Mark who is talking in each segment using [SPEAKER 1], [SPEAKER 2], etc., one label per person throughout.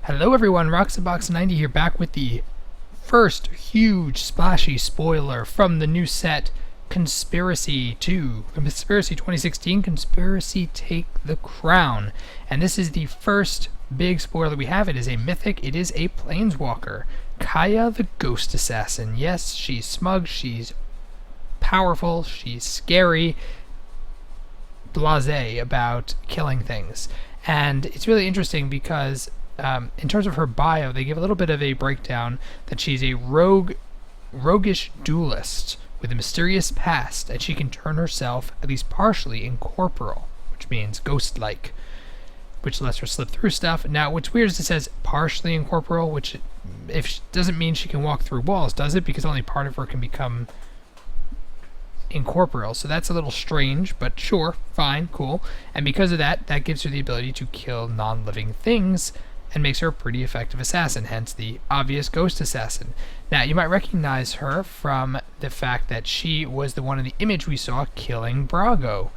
[SPEAKER 1] Hello everyone, Roxabox90 here, back with the first huge splashy spoiler from the new set Conspiracy 2016, Conspiracy Take the Crown. And this is the first big spoiler we have. It is a mythic, it is a planeswalker. Kaya the Ghost Assassin. Yes, she's smug, she's powerful, she's scary, blasé about killing things. And it's really interesting because in terms of her bio, they give a little bit of a breakdown that she's a roguish duelist with a mysterious past, and she can turn herself, at least partially, incorporeal, which means ghost-like, which lets her slip through stuff. Now, what's weird is it says partially incorporeal, which doesn't mean she can walk through walls, does it? Because only part of her can become incorporeal, so that's a little strange, but sure, fine, cool. And because of that, that gives her the ability to kill non-living things and makes her a pretty effective assassin, hence the obvious ghost assassin. Now, you might recognize her from the fact that she was the one in the image we saw killing Brago,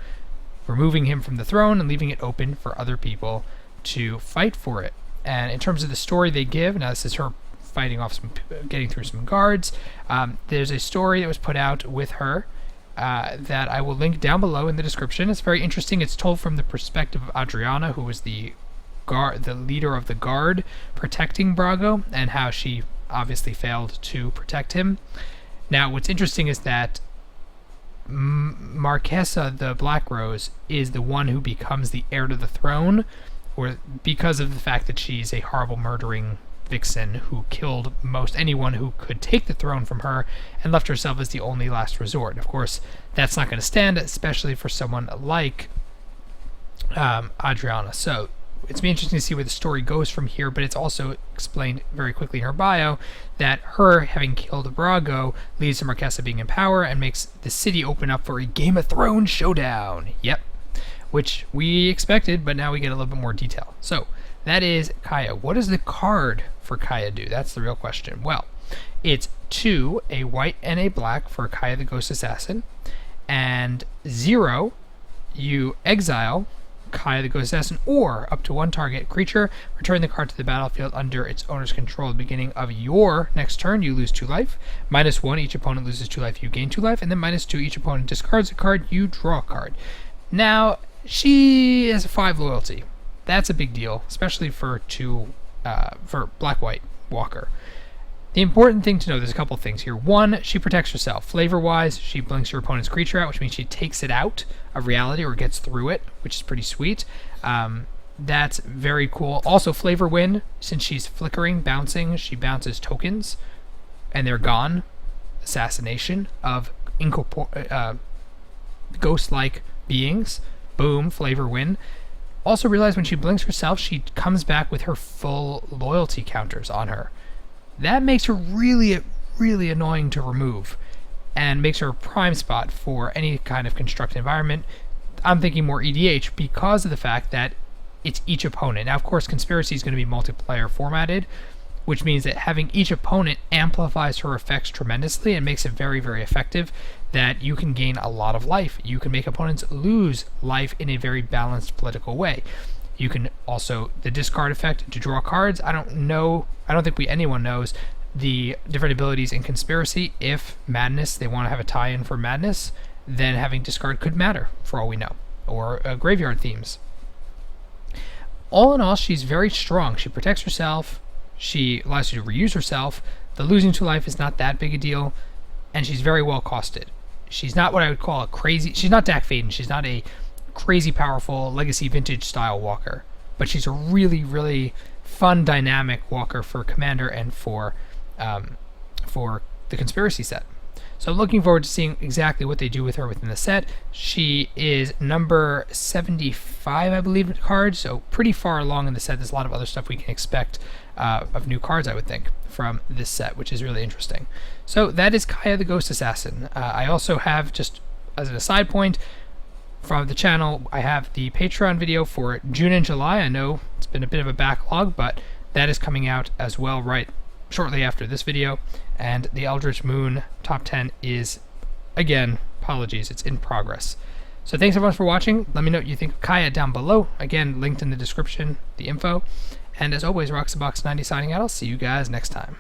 [SPEAKER 1] removing him from the throne and leaving it open for other people to fight for it. And in terms of the story they give, now this is her fighting off getting through some guards. There's a story that was put out with her that I will link down below in the description. It's very interesting. It's told from the perspective of Adriana, who was the leader of the guard protecting Brago, and how she obviously failed to protect him. Now, what's interesting is that Marquesa the Black Rose is the one who becomes the heir to the throne, or because of the fact that she's a horrible murdering vixen who killed most anyone who could take the throne from her and left herself as the only last resort. And of course, that's not going to stand, especially for someone like Adriana. So it's be interesting to see where the story goes from here, but it's also explained very quickly in her bio that her having killed Brago leads to Marquesa being in power and makes the city open up for a Game of Thrones showdown. Yep, which we expected, but now we get a little bit more detail. So that is Kaya. What does the card for Kaya do? That's the real question. Well, it's 2, a white and a black for Kaya the Ghost Assassin, and 0, you exile Kaya the Ghost Assassin, or up to 1 target creature, return the card to the battlefield under its owner's control. At the beginning of your next turn, you lose 2 life. -1, each opponent loses 2 life, you gain 2 life, and then -2, each opponent discards a card, you draw a card. Now, she has a 5 loyalty. That's a big deal, especially for black-white walker. The important thing to know, there's a couple things here. 1, she protects herself. Flavor-wise, she blinks your opponent's creature out, which means she takes it out of reality or gets through it, which is pretty sweet. That's very cool. Also, flavor win, since she's flickering, bouncing, she bounces tokens, and they're gone. Assassination of ghost-like beings. Boom, flavor win. Also realize when she blinks herself, she comes back with her full loyalty counters on her. That makes her really, really annoying to remove, and makes her a prime spot for any kind of constructed environment. I'm thinking more EDH because of the fact that it's each opponent. Now, of course, Conspiracy is going to be multiplayer formatted, which means that having each opponent amplifies her effects tremendously and makes it very, very effective, that you can gain a lot of life. You can make opponents lose life in a very balanced political way. You can also, the discard effect to draw cards, I don't think anyone knows the different abilities in Conspiracy. If Madness, they want to have a tie-in for Madness, then having discard could matter, for all we know, or graveyard themes. All in all, she's very strong. She protects herself, she allows you to reuse herself, the losing 2 life is not that big a deal, and she's very well costed. She's not what I would call she's not Dak Faden, she's not a crazy powerful Legacy Vintage style walker, but she's a really, really fun, dynamic walker for Commander and for the Conspiracy set. So I'm looking forward to seeing exactly what they do with her within the set. She is number 75, I believe, in cards, so pretty far along in the set. There's a lot of other stuff we can expect of new cards, I would think, from this set, which is really interesting. So that is Kaya the Ghost Assassin. I also have, just as an aside point, from the channel, I have the Patreon video for June and July. I know it's been a bit of a backlog, but that is coming out as well right shortly after this video. And the Eldritch Moon top 10 is, again, apologies, it's in progress. So thanks everyone for watching. Let me know what you think of Kaya down below. Again, linked in the description, the info. And as always, Roxabox90 signing out. I'll see you guys next time.